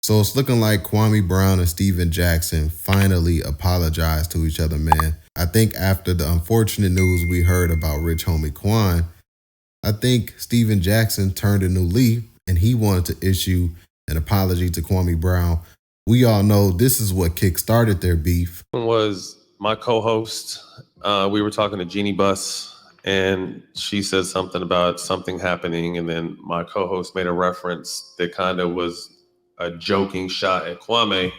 So it's looking like Kwame Brown and Steven Jackson finally apologized to each other, man. I think after the unfortunate news we heard about Rich Homie Quan, I think Steven Jackson turned a new leaf and he wanted to issue an apology to Kwame Brown. We all know this is what kickstarted their beef. Was my co-host. We were talking to Jeanie Bus, and she said something about something happening, and then my co-host made a reference that kind of was a joking shot at Kwame,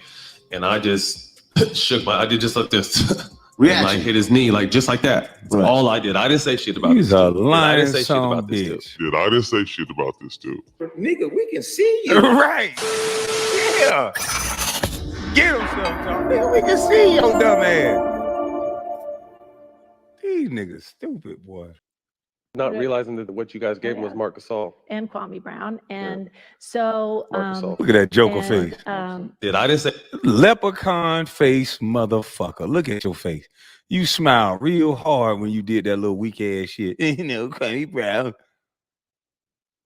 and I just I did just like this. And like hit his knee, like just like that. That's all I did. I didn't say shit about this. I didn't say shit about this dude. Dude, I didn't say shit about this dude. Nigga, we can see you. Right. Yeah. Get him sometime. Nigga, we can see your dumb ass. These niggas stupid, boy. Not realizing that what you guys gave him was Marcellus and Kwame Brown, and so look at that Joker face. Did I didn't say leprechaun face, motherfucker? Look at your face. You smiled real hard when you did that little weak ass shit. You know, Kwame Brown.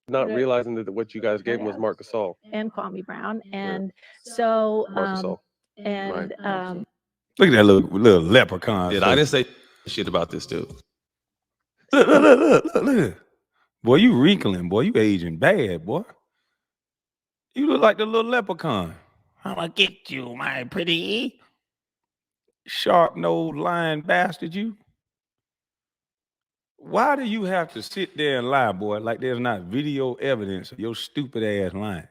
Not realizing that what you guys gave him was Marcellus and Kwame Brown, and so and look at that little leprechaun. Did I didn't say shit about this dude? Look. Boy, you wrinkling, boy. You aging bad, boy. You look like the little leprechaun. I'ma get you, my pretty sharp-nosed lying bastard, you. Why do you have to sit there and lie, boy, like there's not video evidence of your stupid ass lying?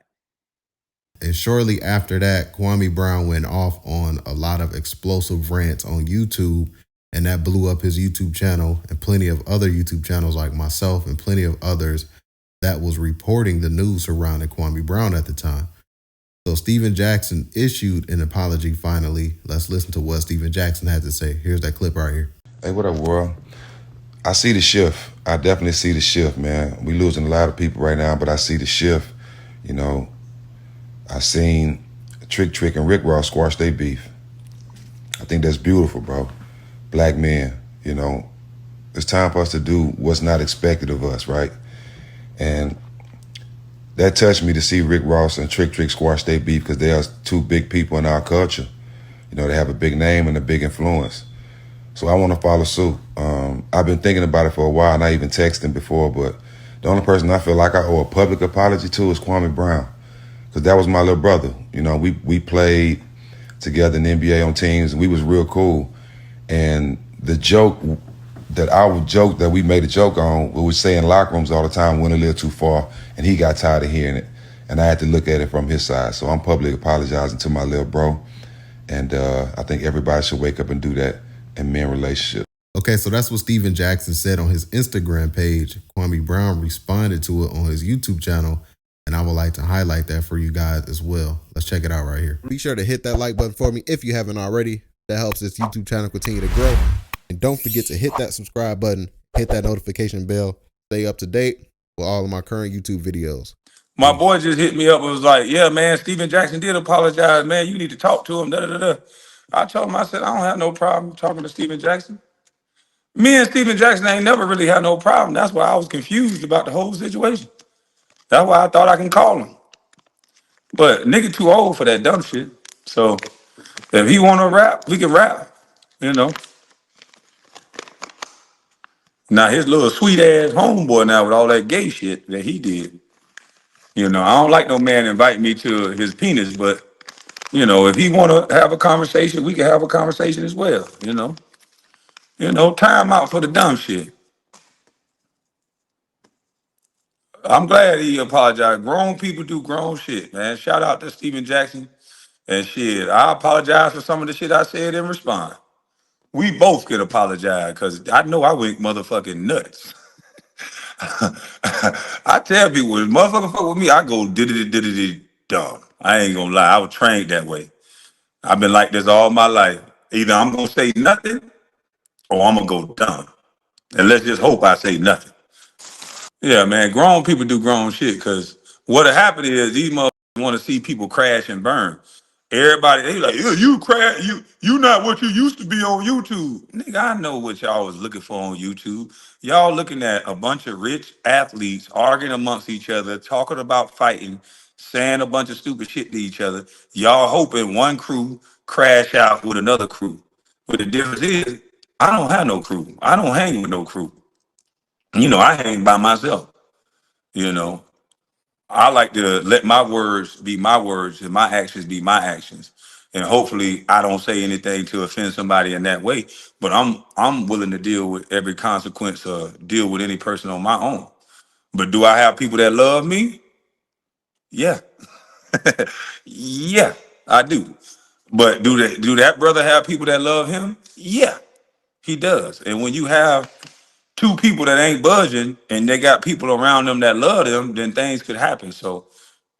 And shortly after that, Kwame Brown went off on a lot of explosive rants on YouTube, and that blew up his YouTube channel and plenty of other YouTube channels like myself and plenty of others that was reporting the news surrounding Kwame Brown at the time. So Steven Jackson issued an apology finally. Let's listen to what Steven Jackson had to say. Here's that clip right here. Hey, what up, world? I see the shift. I definitely see the shift, man. We losing a lot of people right now, but I see the shift. You know, I seen Trick and Rick Ross squash their beef. I think that's beautiful, bro. Black men, you know, it's time for us to do what's not expected of us, right? And that touched me to see Rick Ross and Trick squash their beef because they are two big people in our culture. You know, they have a big name and a big influence. So I want to follow suit. I've been thinking about it for a while, and I even texted him before, but the only person I feel like I owe a public apology to is Kwame Brown, because that was my little brother. You know, we played together in the NBA on teams, and we was real cool. And the joke that we made a joke on, we would say in locker rooms all the time, went a little too far, and he got tired of hearing it. And I had to look at it from his side. So I'm publicly apologizing to my little bro. And I think everybody should wake up and do that in men relationships. Okay, so that's what Steven Jackson said on his Instagram page. Kwame Brown responded to it on his YouTube channel, and I would like to highlight that for you guys as well. Let's check it out right here. Be sure to hit that like button for me if you haven't already. That helps this YouTube channel continue to grow. And don't forget to hit that subscribe button, hit that notification bell, stay up to date with all of my current YouTube videos. My boy just hit me up and was like, yeah, man, Steven Jackson did apologize. Man, you need to talk to him. I told him, I said, I don't have no problem talking to Steven Jackson. Me and Steven Jackson ain't never really had no problem. That's why I was confused about the whole situation. That's why I thought I can call him. But nigga too old for that dumb shit. So if he want to rap, we can rap, you know. Now his little sweet ass homeboy now with all that gay shit that he did. You know, I don't like no man invite me to his penis, but you know, if he want to have a conversation, we can have a conversation as well, you know. You know, time out for the dumb shit. I'm glad he apologized. Grown people do grown shit, man. Shout out to Steven Jackson and shit. I apologize for some of the shit I said in response. We both could apologize because I know I went motherfucking nuts. I tell people, when motherfucker fuck with me, I go did dumb. I ain't gonna lie, I was trained that way. I've been like this all my life. Either I'm gonna say nothing or I'm gonna go dumb. And let's just hope I say nothing. Yeah, man, grown people do grown shit because what'll happen is these motherfuckers want to see people crash and burn. Everybody, they like, yeah, you crash, you not what you used to be on YouTube. Nigga, I know what y'all was looking for on YouTube. Y'all looking at a bunch of rich athletes arguing amongst each other, talking about fighting, saying a bunch of stupid shit to each other. Y'all hoping one crew crash out with another crew. But the difference is, I don't have no crew. I don't hang with no crew. You know, I hang by myself. You know, I like to let my words be my words and my actions be my actions. And hopefully I don't say anything to offend somebody in that way. But I'm willing to deal with every consequence or deal with any person on my own. But do I have people that love me? Yeah. Yeah, I do. But do that brother have people that love him? Yeah, he does. And when you have two people that ain't budging and they got people around them that love them, then things could happen. So,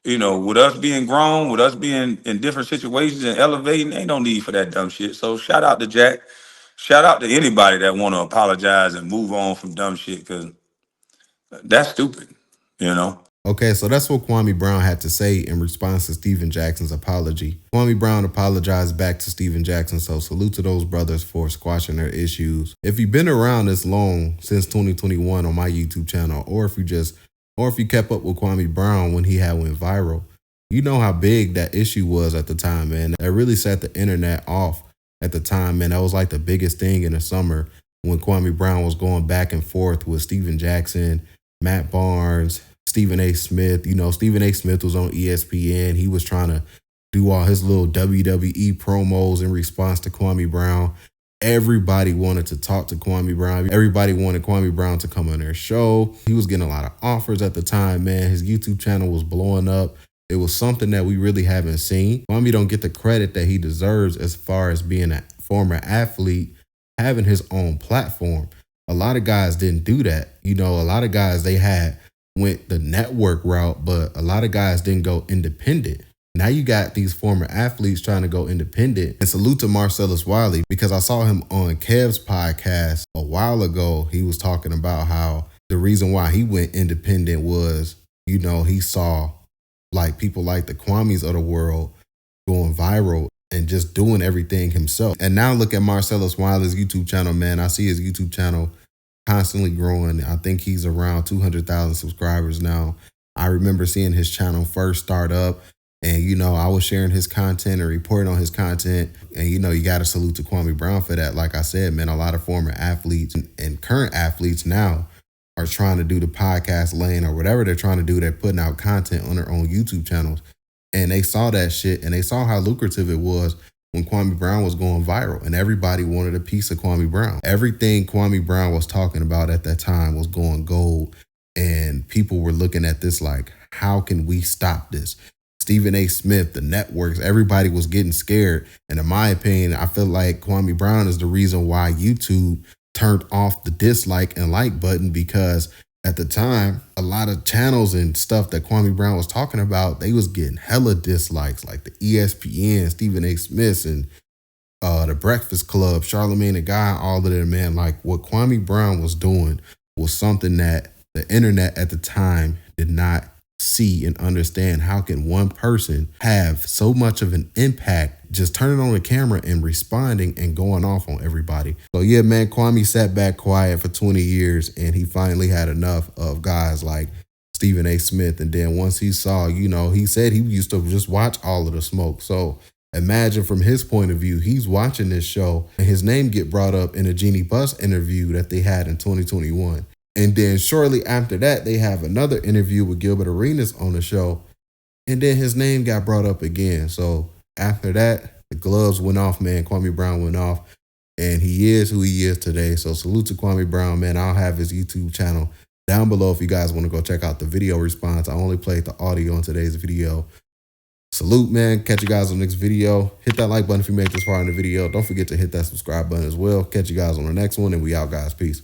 you know, with us being grown, with us being in different situations and elevating, ain't no need for that dumb shit. So shout out to Jack. Shout out to anybody that want to apologize and move on from dumb shit, because that's stupid, you know? Okay, so that's what Kwame Brown had to say in response to Stephen Jackson's apology. Kwame Brown apologized back to Stephen Jackson, so salute to those brothers for squashing their issues. If you've been around this long, since 2021 on my YouTube channel, or if you kept up with Kwame Brown when he had went viral, you know how big that issue was at the time, man. That really set the internet off at the time, man. That was like the biggest thing in the summer when Kwame Brown was going back and forth with Stephen Jackson, Matt Barnes, Stephen A. Smith. You know, Stephen A. Smith was on ESPN. He was trying to do all his little WWE promos in response to Kwame Brown. Everybody wanted to talk to Kwame Brown. Everybody wanted Kwame Brown to come on their show. He was getting a lot of offers at the time, man. His YouTube channel was blowing up. It was something that we really haven't seen. Kwame don't get the credit that he deserves as far as being a former athlete, having his own platform. A lot of guys didn't do that. You know, a lot of guys, they went the network route, but a lot of guys didn't go independent. Now you got these former athletes trying to go independent. And salute to Marcellus Wiley, because I saw him on Kev's podcast a while ago. He was talking about how the reason why he went independent was, you know, he saw like people like the Kwames of the world going viral and just doing everything himself. And now look at Marcellus Wiley's YouTube channel, man. I see his YouTube channel constantly growing. I think he's around 200,000 subscribers now. I remember seeing his channel first start up, and, you know, I was sharing his content and reporting on his content. And, you know, you got to salute to Kwame Brown for that. Like I said, man, a lot of former athletes and current athletes now are trying to do the podcast lane or whatever they're trying to do. They're putting out content on their own YouTube channels. And they saw that shit, and they saw how lucrative it was when Kwame Brown was going viral, and everybody wanted a piece of Kwame Brown. Everything Kwame Brown was talking about at that time was going gold, and people were looking at this like, how can we stop this? Stephen A. Smith, the networks, everybody was getting scared. And in my opinion, I feel like Kwame Brown is the reason why YouTube turned off the dislike and like button, because at the time, a lot of channels and stuff that Kwame Brown was talking about, they was getting hella dislikes, like the ESPN, Stephen A. Smith, and the Breakfast Club, Charlamagne the Guy, all of them, man. Like what Kwame Brown was doing was something that the internet at the time did not see and understand. How can one person have so much of an impact just turning on the camera and responding and going off on everybody? So yeah, man, Kwame sat back quiet for 20 years and he finally had enough of guys like Stephen A. Smith. And then once he saw, you know, he said he used to just watch all of the smoke. So imagine from his point of view, he's watching this show and his name get brought up in a Jeanie Buss interview that they had in 2021. And then shortly after that, they have another interview with Gilbert on the show. And then his name got brought up again. So after that, the gloves went off, man. Kwame Brown went off. And he is who he is today. So salute to Kwame Brown, man. I'll have his YouTube channel down below if you guys want to go check out the video response. I only played the audio in today's video. Salute, man. Catch you guys on the next video. Hit that like button if you made this far in the video. Don't forget to hit that subscribe button as well. Catch you guys on the next one, and we out, guys. Peace.